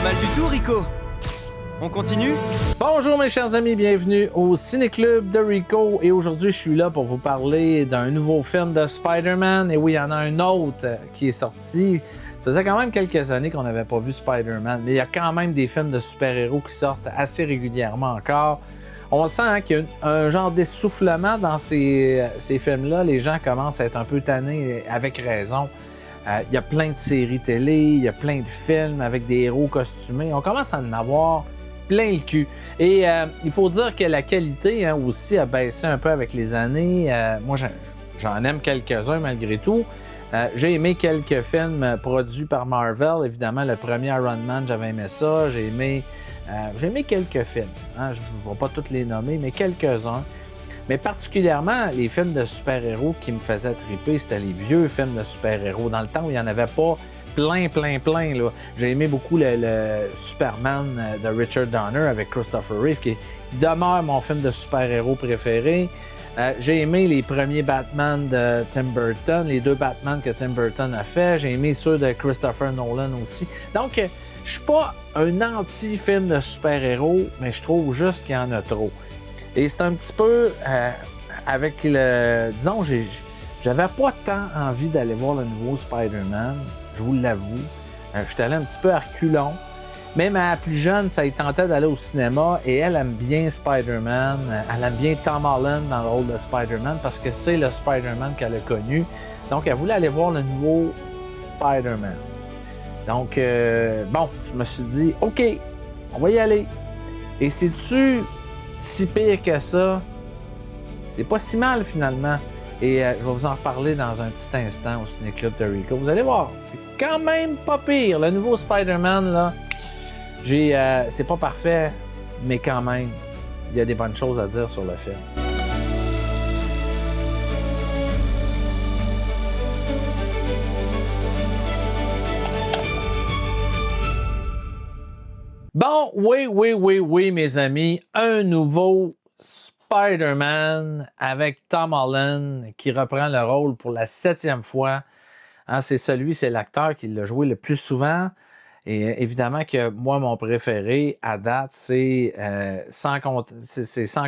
mal du tout, Rico. On continue? Bonjour mes chers amis, bienvenue au Ciné-Club de Rico. Et aujourd'hui, je suis là pour vous parler d'un nouveau film de Spider-Man. Et oui, il y en a un autre qui est sorti. Ça faisait quand même quelques années qu'on n'avait pas vu Spider-Man. Mais il y a quand même des films de super-héros qui sortent assez régulièrement encore. On sent qu'il y a un genre d'essoufflement dans ces films-là. Les gens commencent à être un peu tannés, avec raison. Il y a plein de séries télé, il y a plein de films avec des héros costumés. On commence à en avoir plein le cul. Et il faut dire que la qualité aussi a baissé un peu avec les années. Moi, j'en aime quelques-uns malgré tout. J'ai aimé quelques films produits par Marvel. Évidemment, le premier Iron Man, j'avais aimé ça. J'ai aimé quelques films. Je ne vais pas tous les nommer, mais quelques-uns. Mais particulièrement, les films de super-héros qui me faisaient triper, c'était les vieux films de super-héros. Dans le temps où il n'y en avait pas plein. Là. J'ai aimé beaucoup le Superman de Richard Donner avec Christopher Reeve, qui demeure mon film de super-héros préféré. J'ai aimé les premiers Batman de Tim Burton, les deux Batman que Tim Burton a fait. J'ai aimé ceux de Christopher Nolan aussi. Donc, je suis pas un anti-film de super-héros, mais je trouve juste qu'il y en a trop. Et c'est un petit peu avec le... Disons, j'avais pas tant envie d'aller voir le nouveau Spider-Man, je vous l'avoue. Je suis allé un petit peu à reculons. Mais ma plus jeune, ça y tentait d'aller au cinéma et elle aime bien Spider-Man. Elle aime bien Tom Holland dans le rôle de Spider-Man parce que c'est le Spider-Man qu'elle a connu. Donc, elle voulait aller voir le nouveau Spider-Man. Donc, je me suis dit, OK, on va y aller. Et c'est-tu si pire que ça? C'est pas si mal finalement. Et je vais vous en reparler dans un petit instant au Ciné-Club de Rico. Vous allez voir, c'est quand même pas pire. Le nouveau Spider-Man, là, c'est pas parfait, mais quand même, il y a des bonnes choses à dire sur le film. Bon, oui, mes amis, un nouveau Spider-Man avec Tom Holland qui reprend le rôle pour la 7e fois. C'est l'acteur qui l'a joué le plus souvent. Et évidemment que moi, mon préféré à date, c'est sans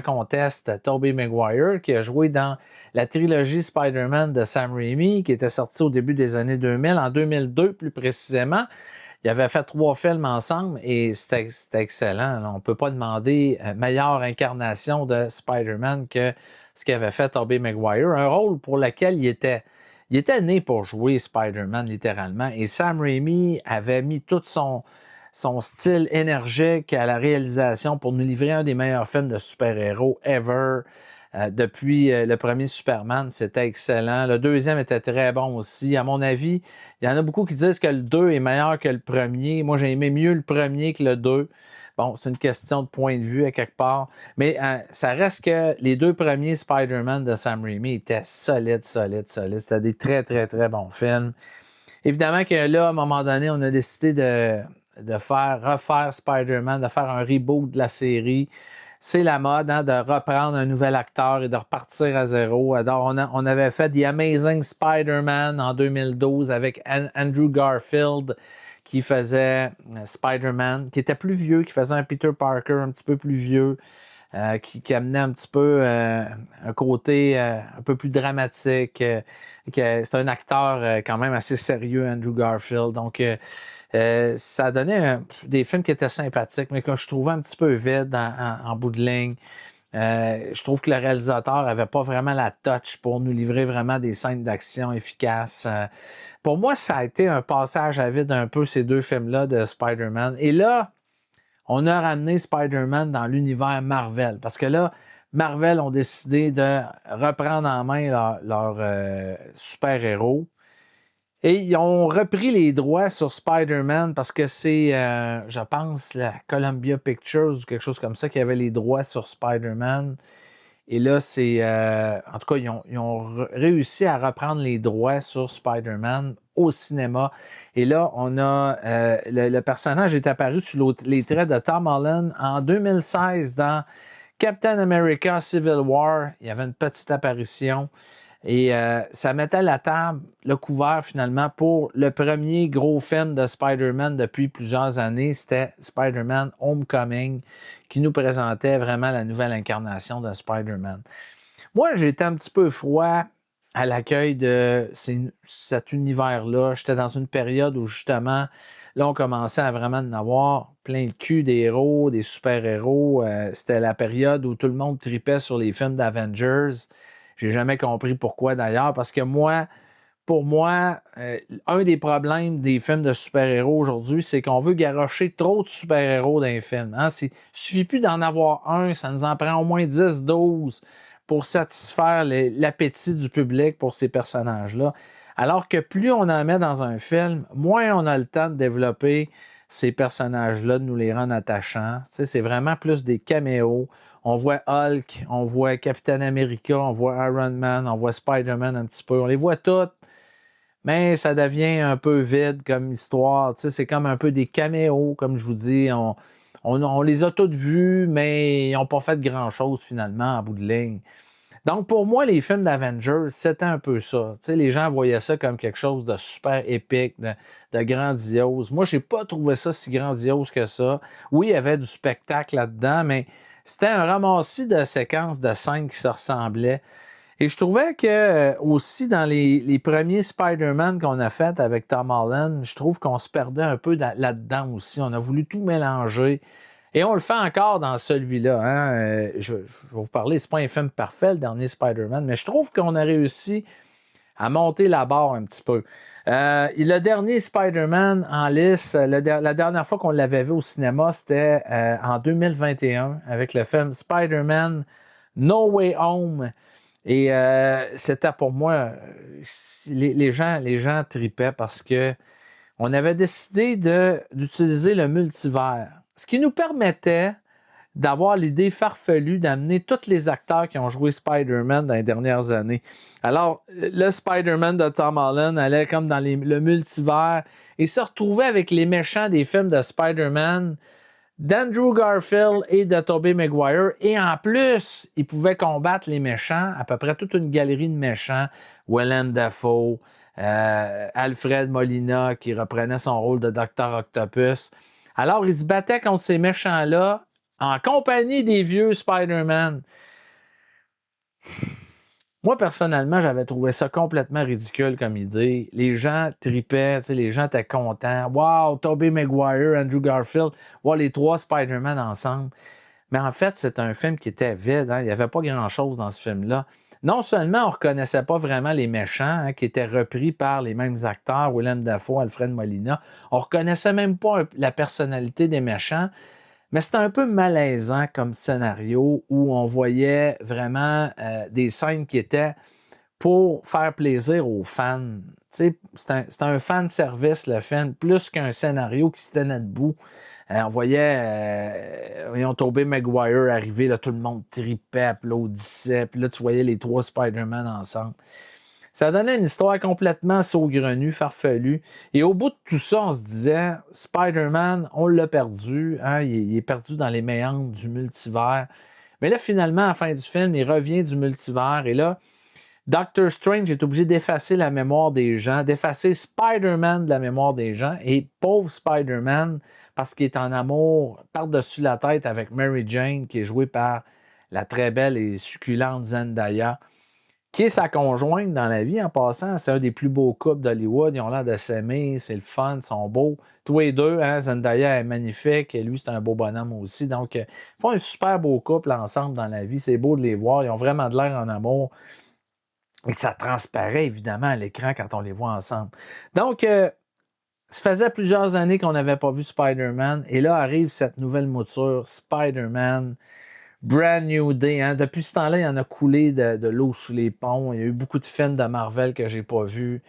conteste Tobey Maguire qui a joué dans la trilogie Spider-Man de Sam Raimi qui était sortie au début des années 2000, en 2002 plus précisément. Ils avaient fait 3 films ensemble et c'était excellent. On ne peut pas demander meilleure incarnation de Spider-Man que ce qu'avait fait Tobey Maguire. Un rôle pour lequel il était né pour jouer Spider-Man, littéralement. Et Sam Raimi avait mis tout son style énergique à la réalisation pour nous livrer un des meilleurs films de super-héros ever. Depuis le premier Superman, c'était excellent. Le deuxième était très bon aussi. À mon avis, il y en a beaucoup qui disent que le 2 est meilleur que le premier. Moi, j'ai aimé mieux le premier que le 2. Bon, c'est une question de point de vue à quelque part. Mais ça reste que les 2 premiers Spider-Man de Sam Raimi étaient solides. C'était des très, très, très bons films. Évidemment que là, à un moment donné, on a décidé de refaire Spider-Man, de faire un reboot de la série. C'est la mode de reprendre un nouvel acteur et de repartir à zéro. Alors, on avait fait The Amazing Spider-Man en 2012 avec Andrew Garfield qui faisait Spider-Man, qui était plus vieux, qui faisait un Peter Parker un petit peu plus vieux, qui amenait un petit peu un côté un peu plus dramatique. C'est un acteur quand même assez sérieux, Andrew Garfield. Donc, ça donnait des films qui étaient sympathiques, mais que je trouvais un petit peu vides en bout de ligne. Je trouve que le réalisateur n'avait pas vraiment la touch pour nous livrer vraiment des scènes d'action efficaces. Pour moi, ça a été un passage à vide un peu, ces 2 films-là de Spider-Man. Et là, on a ramené Spider-Man dans l'univers Marvel. Parce que là, Marvel ont décidé de reprendre en main leur super-héros. Et ils ont repris les droits sur Spider-Man parce que c'est, je pense, la Columbia Pictures ou quelque chose comme ça qui avait les droits sur Spider-Man. Et là, en tout cas, ils ont réussi à reprendre les droits sur Spider-Man au cinéma. Et là, on a le personnage est apparu sous les traits de Tom Holland en 2016 dans Captain America Civil War. Il y avait une petite apparition. Et ça mettait la table, le couvert finalement pour le premier gros film de Spider-Man depuis plusieurs années. C'était Spider-Man Homecoming qui nous présentait vraiment la nouvelle incarnation de Spider-Man. Moi, j'ai été un petit peu froid à l'accueil de cet univers-là. J'étais dans une période où justement, là, on commençait à vraiment en avoir plein de cul des héros, des super-héros. C'était la période où tout le monde tripait sur les films d'Avengers. J'ai jamais compris pourquoi d'ailleurs, parce que pour moi, un des problèmes des films de super-héros aujourd'hui, c'est qu'on veut garrocher trop de super-héros dans les films. Hein? Il ne suffit plus d'en avoir un, ça nous en prend au moins 10, 12 pour satisfaire l'appétit du public pour ces personnages-là. Alors que plus on en met dans un film, moins on a le temps de développer ces personnages-là, de nous les rendre attachants. Tu sais, c'est vraiment plus des caméos. On voit Hulk, on voit Captain America, on voit Iron Man, on voit Spider-Man un petit peu. On les voit toutes, mais ça devient un peu vide comme histoire. Tu sais, c'est comme un peu des caméos, comme je vous dis. On les a toutes vus, mais ils n'ont pas fait grand-chose finalement en bout de ligne. Donc, pour moi, les films d'Avengers, c'était un peu ça. Tu sais, les gens voyaient ça comme quelque chose de super épique, de grandiose. Moi, je n'ai pas trouvé ça si grandiose que ça. Oui, il y avait du spectacle là-dedans, mais c'était un ramassis de séquences de scènes qui se ressemblaient. Et je trouvais que aussi dans les premiers Spider-Man qu'on a fait avec Tom Holland, je trouve qu'on se perdait un peu là-dedans aussi. On a voulu tout mélanger. Et on le fait encore dans celui-là. Hein? Je vais vous parler, c'est pas un film parfait, le dernier Spider-Man, mais je trouve qu'on a réussi à monter la barre un petit peu. Le dernier Spider-Man en lice, la dernière fois qu'on l'avait vu au cinéma, c'était en 2021 avec le film Spider-Man No Way Home. Et c'était pour moi, les gens tripaient parce que on avait décidé d'utiliser le multivers, ce qui nous permettait d'avoir l'idée farfelue d'amener tous les acteurs qui ont joué Spider-Man dans les dernières années. Alors, le Spider-Man de Tom Holland allait comme dans le multivers et se retrouvait avec les méchants des films de Spider-Man, d'Andrew Garfield et de Tobey Maguire. Et en plus, il pouvait combattre les méchants, à peu près toute une galerie de méchants. Willem Dafoe, Alfred Molina qui reprenait son rôle de Dr. Octopus. Alors, il se battait contre ces méchants-là en compagnie des vieux Spider-Man. Moi, personnellement, j'avais trouvé ça complètement ridicule comme idée. Les gens tripaient, les gens étaient contents. Wow, Tobey Maguire, Andrew Garfield, wow, les trois Spider-Man ensemble. Mais en fait, c'est un film qui était vide. Hein? Il n'y avait pas grand-chose dans ce film-là. Non seulement on ne reconnaissait pas vraiment les méchants, hein, qui étaient repris par les mêmes acteurs, Willem Dafoe, Alfred Molina, on ne reconnaissait même pas la personnalité des méchants. Mais c'était un peu malaisant comme scénario où on voyait vraiment des scènes qui étaient pour faire plaisir aux fans. C'était un fan service, le film, plus qu'un scénario qui se tenait debout. On voyait Tobey Maguire arriver, là, tout le monde tripait, applaudissait, puis là, tu voyais les trois Spider-Man ensemble. Ça donnait une histoire complètement saugrenue, farfelue. Et au bout de tout ça, on se disait, Spider-Man, on l'a perdu. Hein? Il est perdu dans les méandres du multivers. Mais là, finalement, à la fin du film, il revient du multivers. Et là, Doctor Strange est obligé d'effacer la mémoire des gens, d'effacer Spider-Man de la mémoire des gens. Et pauvre Spider-Man, parce qu'il est en amour par-dessus la tête avec Mary Jane, qui est jouée par la très belle et succulente Zendaya, qui est sa conjointe dans la vie en passant. C'est un des plus beaux couples d'Hollywood. Ils ont l'air de s'aimer, c'est le fun, ils sont beaux. Tous les deux, hein, Zendaya est magnifique et lui, c'est un beau bonhomme aussi. Donc, ils font un super beau couple ensemble dans la vie. C'est beau de les voir. Ils ont vraiment de l'air en amour. Et ça transparaît évidemment à l'écran quand on les voit ensemble. Donc, ça faisait plusieurs années qu'on n'avait pas vu Spider-Man. Et là arrive cette nouvelle mouture, Spider-Man. Brand New Day. Hein? Depuis ce temps-là, il y en a coulé de l'eau sous les ponts. Il y a eu beaucoup de films de Marvel que j'ai pas vus.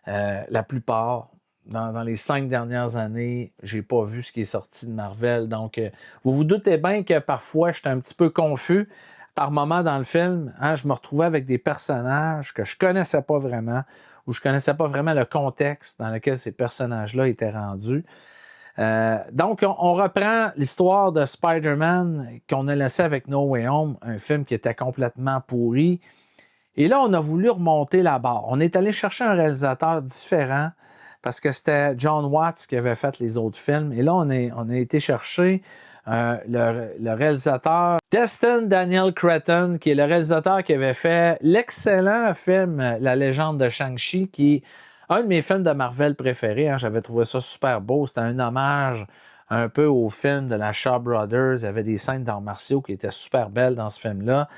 La plupart. Dans les 5 dernières années, j'ai pas vu ce qui est sorti de Marvel. Donc, vous vous doutez bien que parfois, j'étais un petit peu confus. Par moments dans le film, hein, je me retrouvais avec des personnages que je connaissais pas vraiment, ou je connaissais pas vraiment le contexte dans lequel ces personnages-là étaient rendus. Donc, on reprend l'histoire de Spider-Man qu'on a laissé avec No Way Home, un film qui était complètement pourri. Et là, on a voulu remonter la barre. On est allé chercher un réalisateur différent parce que c'était John Watts qui avait fait les autres films. Et là, on a été chercher le réalisateur Destin Daniel Cretton, qui est le réalisateur qui avait fait l'excellent film La légende de Shang-Chi, qui est un de mes films de Marvel préférés. Hein. J'avais trouvé ça super beau. C'était un hommage un peu au film de la Shaw Brothers. Il y avait des scènes d'arts martiaux qui étaient super belles dans ce film-là.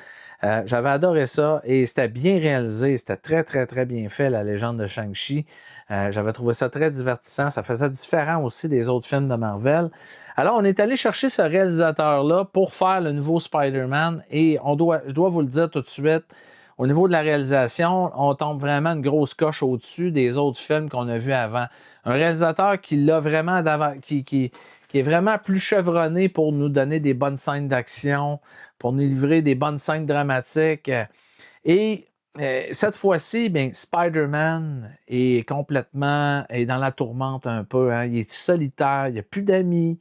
J'avais adoré ça et c'était bien réalisé. C'était très, très, très bien fait, La légende de Shang-Chi. J'avais trouvé ça très divertissant. Ça faisait différent aussi des autres films de Marvel. Alors, on est allé chercher ce réalisateur-là pour faire le nouveau Spider-Man et je dois vous le dire tout de suite, au niveau de la réalisation, on tombe vraiment une grosse coche au-dessus des autres films qu'on a vus avant. Un réalisateur qui l'a vraiment qui est vraiment plus chevronné pour nous donner des bonnes scènes d'action, pour nous livrer des bonnes scènes dramatiques. Et cette fois-ci, bien, Spider-Man est dans la tourmente un peu. Hein. Il est solitaire, il n'a plus d'amis.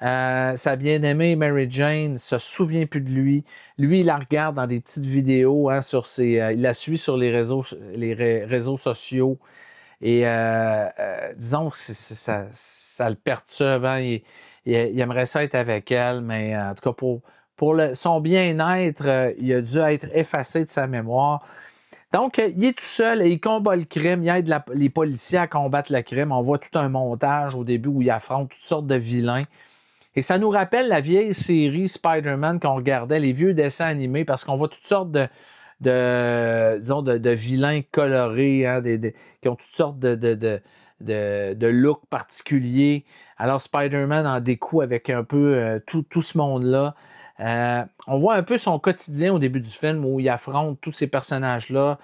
Sa bien-aimée Mary Jane ne se souvient plus de lui. Lui, il la regarde dans des petites vidéos hein, il la suit sur les réseaux sociaux. Et disons que ça le perturbe. Hein. Il aimerait ça être avec elle, mais en tout cas, pour son bien-être, il a dû être effacé de sa mémoire. Donc, il est tout seul et il combat le crime. Il aide les policiers à combattre le crime. On voit tout un montage au début où il affronte toutes sortes de vilains. Et ça nous rappelle la vieille série Spider-Man qu'on regardait, les vieux dessins animés, parce qu'on voit toutes sortes de vilains colorés, hein, qui ont toutes sortes de looks particuliers. Alors Spider-Man en découle avec un peu tout ce monde-là. On voit un peu son quotidien au début du film où il affronte tous ces personnages-là.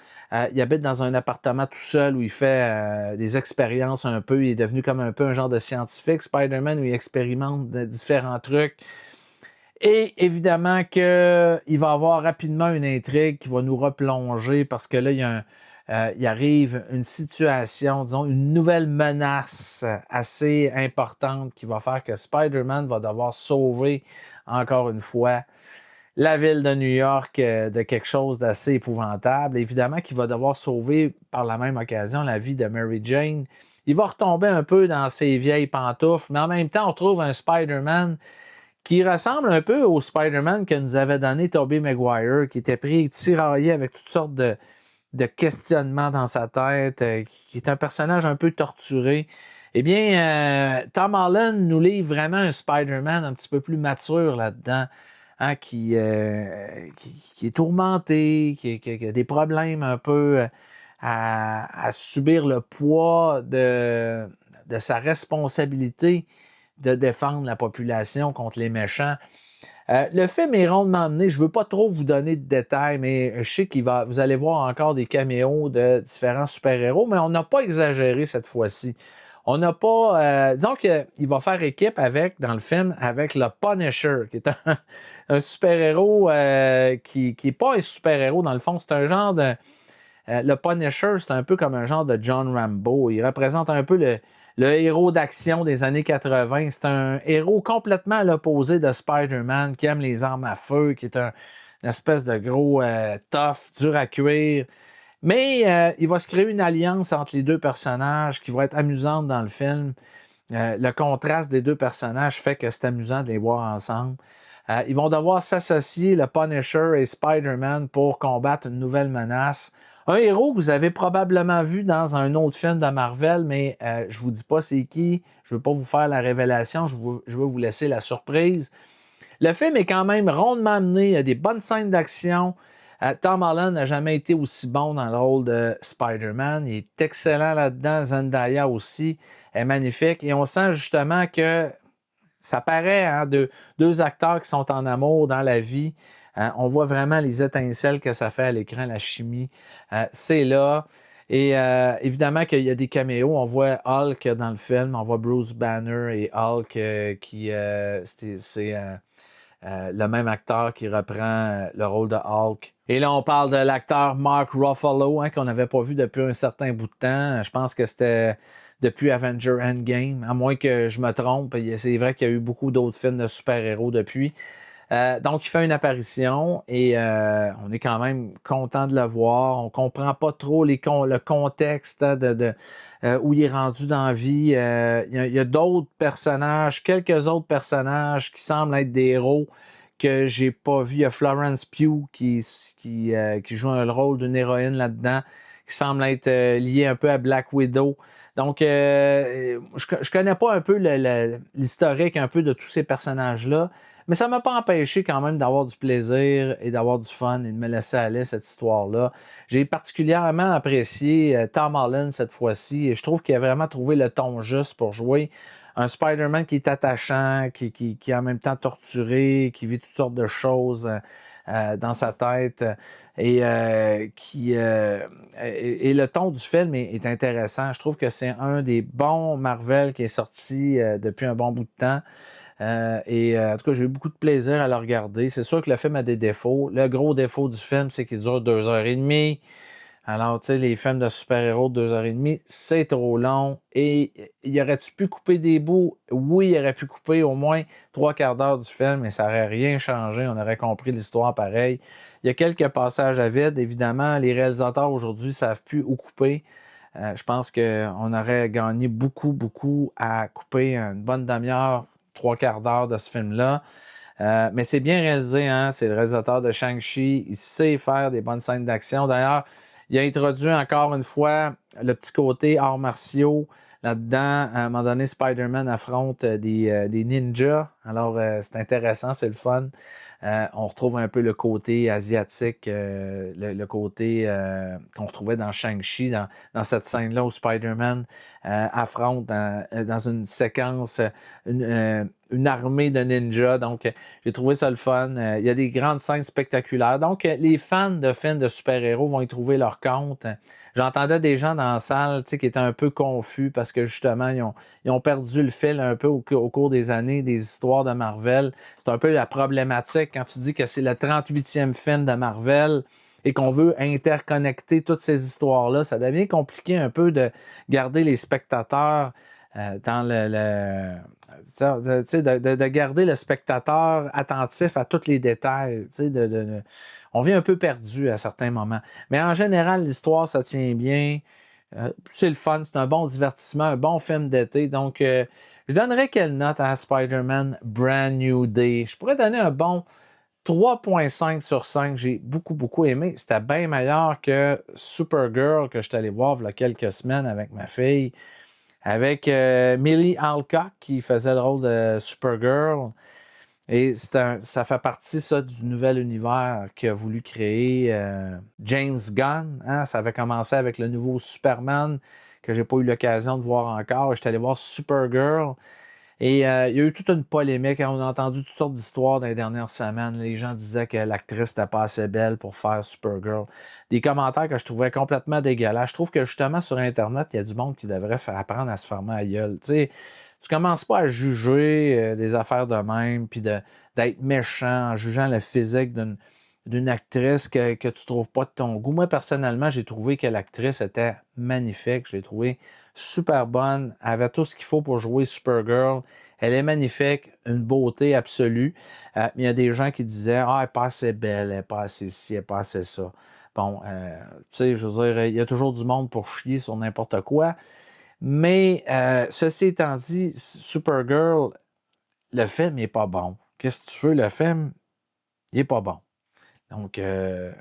Il habite dans un appartement tout seul où il fait des expériences un peu. Il est devenu comme un peu un genre de scientifique, Spider-Man, où il expérimente différents trucs. Et évidemment qu'il va avoir rapidement une intrigue qui va nous replonger parce que là, il arrive une situation, disons, une nouvelle menace assez importante qui va faire que Spider-Man va devoir sauver, encore une fois, la ville de New York de quelque chose d'assez épouvantable. Évidemment qu'il va devoir sauver par la même occasion la vie de Mary Jane. Il va retomber un peu dans ses vieilles pantoufles, mais en même temps, on trouve un Spider-Man qui ressemble un peu au Spider-Man que nous avait donné Tobey Maguire, qui était pris tiraillé avec toutes sortes de questionnements dans sa tête, qui est un personnage un peu torturé. Eh bien, Tom Holland nous livre vraiment un Spider-Man un petit peu plus mature là-dedans, hein, qui est tourmenté, qui a des problèmes un peu à subir le poids de sa responsabilité de défendre la population contre les méchants. Le film est rondement mené. Je ne veux pas trop vous donner de détails, mais je sais vous allez voir encore des caméos de différents super-héros, mais on n'a pas exagéré cette fois-ci. On n'a pas... disons qu'il va faire équipe dans le film avec le Punisher, qui est un super-héros qui n'est pas un super-héros dans le fond. C'est un genre de... le Punisher, c'est un peu comme un genre de John Rambo. Il représente un peu le héros d'action des années 80. C'est un héros complètement à l'opposé de Spider-Man, qui aime les armes à feu, qui est une espèce de gros tough, dur à cuire. Mais il va se créer une alliance entre les deux personnages qui va être amusante dans le film. Le contraste des deux personnages fait que c'est amusant de les voir ensemble. Ils vont devoir s'associer, le Punisher et Spider-Man, pour combattre une nouvelle menace. Un héros que vous avez probablement vu dans un autre film de Marvel, mais je ne vous dis pas c'est qui. Je ne veux pas vous faire la révélation, je veux vous laisser la surprise. Le film est quand même rondement mené, il y a des bonnes scènes d'action. Tom Holland n'a jamais été aussi bon dans le rôle de Spider-Man. Il est excellent là-dedans. Zendaya aussi est magnifique. Et on sent justement que ça paraît, hein, deux acteurs qui sont en amour dans la vie. On voit vraiment les étincelles que ça fait à l'écran, la chimie. C'est là. Et évidemment qu'il y a des caméos. On voit Hulk dans le film. On voit Bruce Banner et Hulk c'est le même acteur qui reprend le rôle de Hulk. Et là, on parle de l'acteur Mark Ruffalo, hein, qu'on n'avait pas vu depuis un certain bout de temps. Je pense que c'était depuis Avenger Endgame, à moins que je me trompe. C'est vrai qu'il y a eu beaucoup d'autres films de super-héros depuis. Donc, il fait une apparition et on est quand même content de le voir. On comprend pas trop le contexte où il est rendu dans la vie. Il y a d'autres personnages, quelques autres personnages qui semblent être des héros que j'ai pas vu. Il y a Florence Pugh qui joue un rôle d'une héroïne là-dedans, qui semble être liée un peu à Black Widow. Donc, je connais pas un peu l'historique un peu de tous ces personnages-là. Mais ça ne m'a pas empêché quand même d'avoir du plaisir et d'avoir du fun et de me laisser aller cette histoire-là. J'ai particulièrement apprécié Tom Holland cette fois-ci et je trouve qu'il a vraiment trouvé le ton juste pour jouer un Spider-Man qui est attachant, qui est en même temps torturé, qui vit toutes sortes de choses dans sa tête et le ton du film est intéressant. Je trouve que c'est un des bons Marvel qui est sorti depuis un bon bout de temps. En tout cas, j'ai eu beaucoup de plaisir à le regarder. C'est sûr que le film a des défauts. Le gros défaut du film, c'est qu'il dure 2 heures et demie. Alors, tu sais, les films de super-héros de 2 heures et demie, c'est trop long. Et il aurait-tu pu couper des bouts? Oui, il aurait pu couper au moins 3/4 d'heure du film, mais ça n'aurait rien changé. On aurait compris l'histoire pareil. Il y a quelques passages à vide. Évidemment, les réalisateurs aujourd'hui ne savent plus où couper. Je pense qu'on aurait gagné beaucoup, beaucoup à couper une bonne demi-heure, 3/4 d'heure de ce film-là. Mais c'est bien réalisé, hein? C'est le réalisateur de Shang-Chi. Il sait faire des bonnes scènes d'action. D'ailleurs, il a introduit encore une fois le petit côté arts martiaux là-dedans. À un moment donné, Spider-Man affronte des ninjas. Alors, c'est intéressant, c'est le fun. On retrouve un peu le côté asiatique, le côté qu'on retrouvait dans Shang-Chi, dans cette scène-là où Spider-Man affronte dans une séquence une armée de ninjas. Donc, j'ai trouvé ça le fun. Il y a des grandes scènes spectaculaires. Donc, les fans de films de super-héros vont y trouver leur compte. J'entendais des gens dans la salle qui étaient un peu confus parce que justement, ils ont perdu le fil un peu au cours des années des histoires de Marvel. C'est un peu la problématique quand tu dis que c'est le 38e film de Marvel et qu'on veut interconnecter toutes ces histoires-là. Ça devient compliqué un peu de garder les spectateurs dans de garder le spectateur attentif à tous les détails. On vient un peu perdu à certains moments. Mais en général, l'histoire, ça tient bien. C'est le fun, c'est un bon divertissement, un bon film d'été. Donc, je donnerais quelle note à Spider-Man Brand New Day? Je pourrais donner un bon 3,5 sur 5. J'ai beaucoup, beaucoup aimé. C'était bien meilleur que Supergirl que je suis allé voir il y a quelques semaines avec ma fille. Avec Millie Alcock qui faisait le rôle de Supergirl. Et ça fait partie ça, du nouvel univers qu'a voulu créer James Gunn. Hein? Ça avait commencé avec le nouveau Superman que j'ai pas eu l'occasion de voir encore. J'étais allé voir Supergirl. Et il y a eu toute une polémique. On a entendu toutes sortes d'histoires dans les dernières semaines. Les gens disaient que l'actrice n'était pas assez belle pour faire Supergirl. Des commentaires que je trouvais complètement dégueulasses. Je trouve que justement sur Internet, il y a du monde qui devrait apprendre à se fermer à gueule. Tu sais, tu commences pas à juger des affaires de même, puis d'être méchant en jugeant le physique d'une actrice que tu trouves pas de ton goût. Moi, personnellement, j'ai trouvé que l'actrice était magnifique. Je l'ai trouvée super bonne. Elle avait tout ce qu'il faut pour jouer Supergirl. Elle est magnifique, une beauté absolue. Il y a des gens qui disaient ah, elle n'est pas assez belle, elle n'est pas assez ci, elle n'est pas assez ça. Bon, tu sais, je veux dire, il y a toujours du monde pour chier sur n'importe quoi. Mais ceci étant dit, Supergirl, le film n'est pas bon. Qu'est-ce que tu veux, le film, il n'est pas bon. Donc, je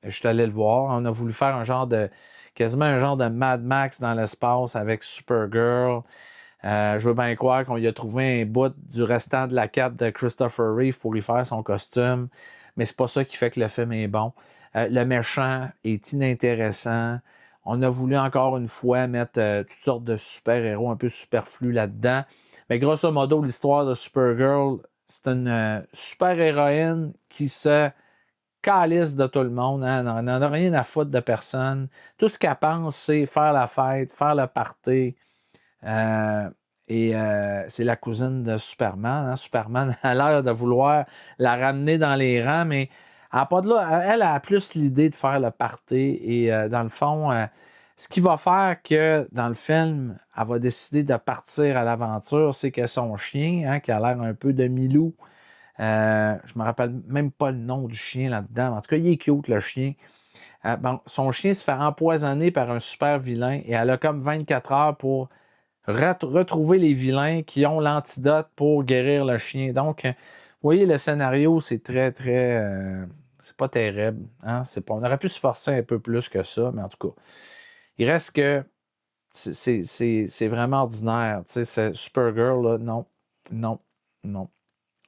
suis allé le voir. On a voulu faire quasiment un genre de Mad Max dans l'espace avec Supergirl. Je veux bien croire qu'on y a trouvé un bout du restant de la cape de Christopher Reeve pour y faire son costume, mais c'est pas ça qui fait que le film est bon. Le méchant est inintéressant. On a voulu encore une fois mettre toutes sortes de super-héros un peu superflus là-dedans. Mais grosso modo, l'histoire de Supergirl, c'est une super-héroïne qui se calisse de tout le monde. Hein? Elle n'en a rien à foutre de personne. Tout ce qu'elle pense, c'est faire la fête, faire le party. C'est la cousine de Superman. Hein? Superman a l'air de vouloir la ramener dans les rangs, mais elle a pas de là. Elle a plus l'idée de faire le party. Et dans le fond, ce qui va faire que dans le film, elle va décider de partir à l'aventure, c'est que son chien, hein, qui a l'air un peu de Milou, Je me rappelle même pas le nom du chien là-dedans. En tout cas, il est cute, le chien. Bon, son chien se fait empoisonner par un super vilain et elle a comme 24 heures pour retrouver les vilains qui ont l'antidote pour guérir le chien. Donc, vous voyez, le scénario, c'est très, très... c'est pas terrible. Hein? On aurait pu se forcer un peu plus que ça, mais en tout cas, il reste que c'est vraiment ordinaire. Tu sais, Supergirl, là, non, non, non,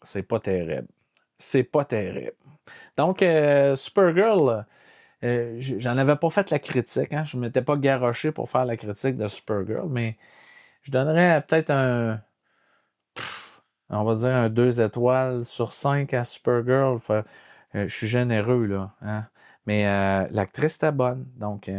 c'est pas terrible. C'est pas terrible. Donc, Supergirl, j'en avais pas fait la critique. Hein? Je ne m'étais pas garoché pour faire la critique de Supergirl, mais je donnerais peut-être on va dire un 2 étoiles sur 5 à Supergirl. Je suis généreux, là. Hein? Mais l'actrice était bonne. Donc,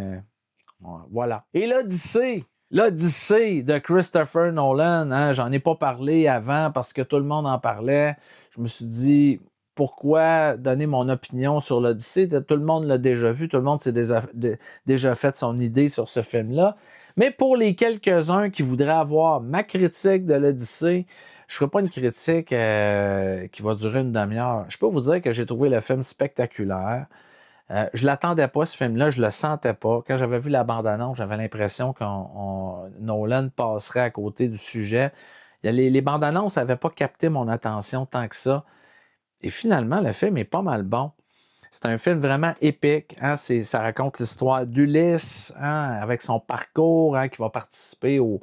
voilà. Et l'Odyssée de Christopher Nolan, hein? J'en ai pas parlé avant parce que tout le monde en parlait. Je me suis dit, pourquoi donner mon opinion sur l'Odyssée? Tout le monde l'a déjà vu, tout le monde s'est déjà fait son idée sur ce film-là. Mais pour les quelques-uns qui voudraient avoir ma critique de l'Odyssée, je ne ferai pas une critique qui va durer une demi-heure. Je peux vous dire que j'ai trouvé le film spectaculaire. Je ne l'attendais pas, ce film-là, je ne le sentais pas. Quand j'avais vu la bande-annonce, j'avais l'impression que Nolan passerait à côté du sujet. Les bandes-annonces n'avaient pas capté mon attention tant que ça. Et finalement, le film est pas mal bon. C'est un film vraiment épique. Hein? Ça raconte l'histoire d'Ulysse, hein, avec son parcours, hein, qui va participer au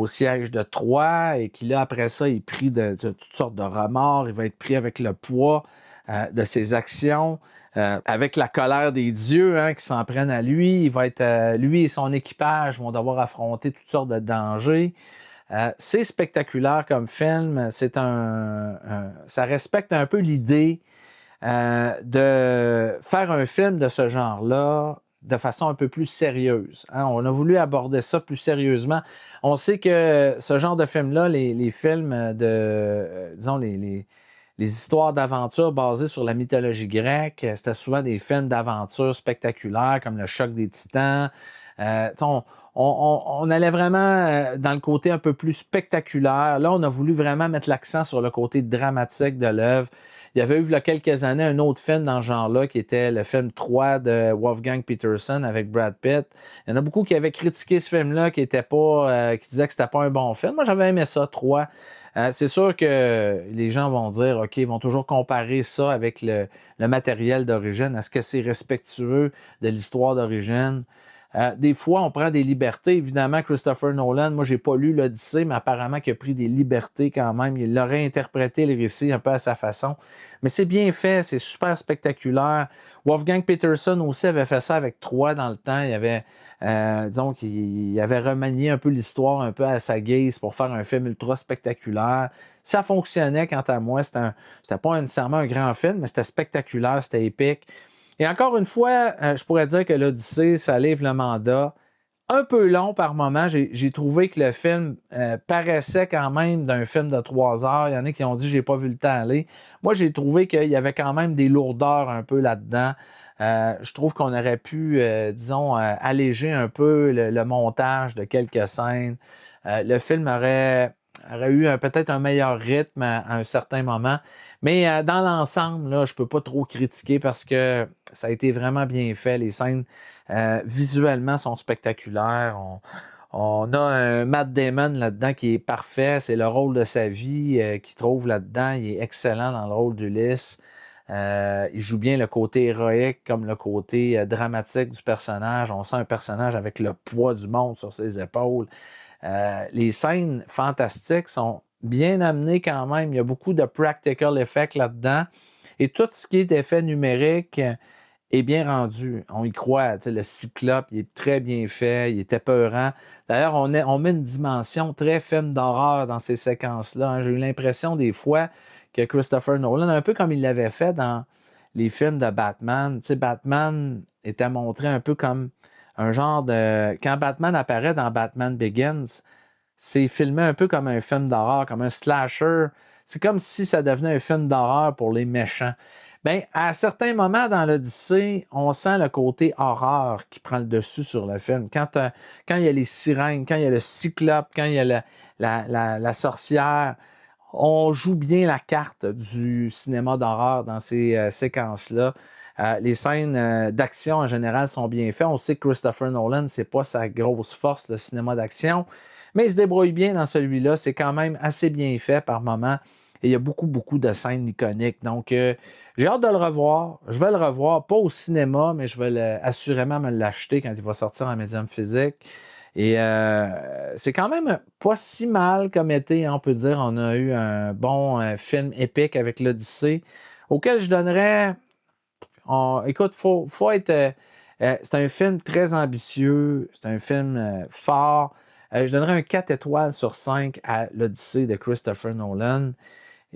siège de Troie et qui, là, après ça, est pris de toutes sortes de remords. Il va être pris avec le poids de ses actions, avec la colère des dieux, hein, qui s'en prennent à lui. Lui et son équipage vont devoir affronter toutes sortes de dangers. C'est spectaculaire comme film. Ça respecte un peu l'idée de faire un film de ce genre-là de façon un peu plus sérieuse. Hein? On a voulu aborder ça plus sérieusement. On sait que ce genre de film-là, les films disons, les histoires d'aventure basées sur la mythologie grecque, c'était souvent des films d'aventure spectaculaires comme le Choc des Titans. On allait vraiment dans le côté un peu plus spectaculaire. Là, on a voulu vraiment mettre l'accent sur le côté dramatique de l'œuvre. Il y avait eu, il y a quelques années, un autre film dans ce genre-là qui était le film 3 de Wolfgang Peterson avec Brad Pitt. Il y en a beaucoup qui avaient critiqué ce film-là, qui disaient que c'était pas un bon film. Moi, j'avais aimé ça, 3. C'est sûr que les gens vont dire, OK, ils vont toujours comparer ça avec le matériel d'origine. Est-ce que c'est respectueux de l'histoire d'origine? Des fois, on prend des libertés. Évidemment, Christopher Nolan, moi, j'ai pas lu l'Odyssée, mais apparemment qu'il a pris des libertés quand même. Il a réinterprété le récit un peu à sa façon. Mais c'est bien fait, c'est super spectaculaire. Wolfgang Peterson aussi avait fait ça avec 3 dans le temps. Disons qu'il avait remanié un peu l'histoire un peu à sa guise pour faire un film ultra spectaculaire. Ça fonctionnait quant à moi. C'était pas nécessairement un grand film, mais c'était spectaculaire, c'était épique. Et encore une fois, je pourrais dire que l'Odyssée, ça livre le mandat. Un peu long par moment. J'ai trouvé que le film paraissait quand même d'un film de 3 heures. Il y en a qui ont dit que j'ai pas vu le temps aller. Moi, j'ai trouvé qu'il y avait quand même des lourdeurs un peu là-dedans. Je trouve qu'on aurait pu, disons, alléger un peu le montage de quelques scènes. Le film aurait eu peut-être un meilleur rythme à un certain moment. Mais dans l'ensemble, là, je ne peux pas trop critiquer parce que ça a été vraiment bien fait. Les scènes visuellement sont spectaculaires. On a un Matt Damon là-dedans qui est parfait. C'est le rôle de sa vie qu'il trouve là-dedans. Il est excellent dans le rôle d'Ulysse. Il joue bien le côté héroïque comme le côté dramatique du personnage. On sent un personnage avec le poids du monde sur ses épaules. Les scènes fantastiques sont bien amenées quand même. Il y a beaucoup de practical effects là-dedans. Et tout ce qui est effet numérique est bien rendu. On y croit. Le Cyclope, il est très bien fait. Il est épeurant. D'ailleurs, on met une dimension très film d'horreur dans ces séquences-là. Hein. J'ai eu l'impression des fois que Christopher Nolan, un peu comme il l'avait fait dans les films de Batman, Batman était montré un peu comme un genre de... Quand Batman apparaît dans Batman Begins, c'est filmé un peu comme un film d'horreur, comme un slasher. C'est comme si ça devenait un film d'horreur pour les méchants. Bien, à certains moments dans l'Odyssée, on sent le côté horreur qui prend le dessus sur le film. Quand il y a les sirènes, quand il y a le cyclope, quand il y a la sorcière, On joue bien la carte du cinéma d'horreur dans ces séquences-là. Les scènes d'action en général sont bien faites. On sait que Christopher Nolan, c'est pas sa grosse force, le cinéma d'action, mais il se débrouille bien dans celui-là. C'est quand même assez bien fait par moments. Et il y a beaucoup, beaucoup de scènes iconiques. Donc, j'ai hâte de le revoir. Je vais le revoir, pas au cinéma, mais je vais assurément me l'acheter quand il va sortir en médium physique. Et c'est quand même pas si mal comme été, on peut dire. On a eu un bon film épique avec l'Odyssée, auquel je donnerais. Écoute, faut être. C'est un film très ambitieux, c'est un film fort. Je donnerais un 4 étoiles sur 5 à l'Odyssée de Christopher Nolan.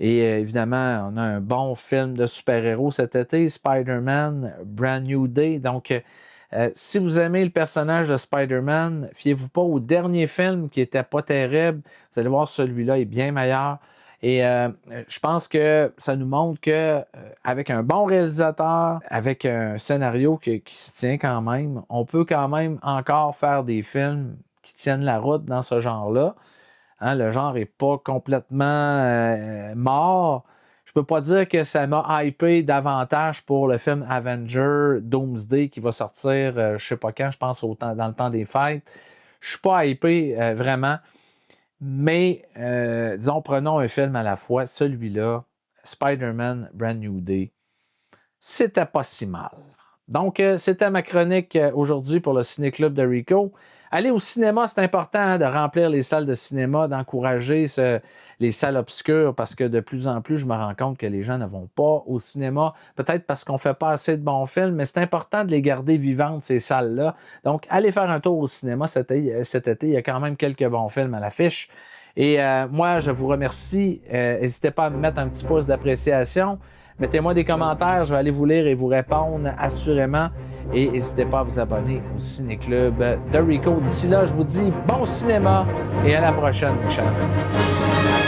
Et évidemment, on a un bon film de super-héros cet été, Spider-Man, Brand New Day. Donc, si vous aimez le personnage de Spider-Man, fiez-vous pas au dernier film qui était pas terrible. Vous allez voir, celui-là est bien meilleur. Et je pense que ça nous montre que avec un bon réalisateur, avec un scénario qui se tient quand même, on peut quand même encore faire des films qui tiennent la route dans ce genre-là. Hein, le genre n'est pas complètement mort. Je peux pas dire que ça m'a hypé davantage pour le film Avenger Doomsday qui va sortir, je sais pas quand, je pense dans le temps des fêtes. Je suis pas hypé vraiment. Mais, disons, prenons un film à la fois. Celui-là, Spider-Man Brand New Day, c'était pas si mal. Donc, c'était ma chronique aujourd'hui pour le Ciné-Club de Rico. Aller au cinéma, c'est important de remplir les salles de cinéma, d'encourager les salles obscures parce que de plus en plus, je me rends compte que les gens ne vont pas au cinéma. Peut-être parce qu'on ne fait pas assez de bons films, mais c'est important de les garder vivantes, ces salles-là. Donc, allez faire un tour au cinéma cet été. Il y a quand même quelques bons films à l'affiche. Et moi, je vous remercie. N'hésitez pas à me mettre un petit pouce d'appréciation. Mettez-moi des commentaires, je vais aller vous lire et vous répondre assurément. Et n'hésitez pas à vous abonner au Ciné-Club de Rico. D'ici là, je vous dis bon cinéma et à la prochaine, mes chers amis.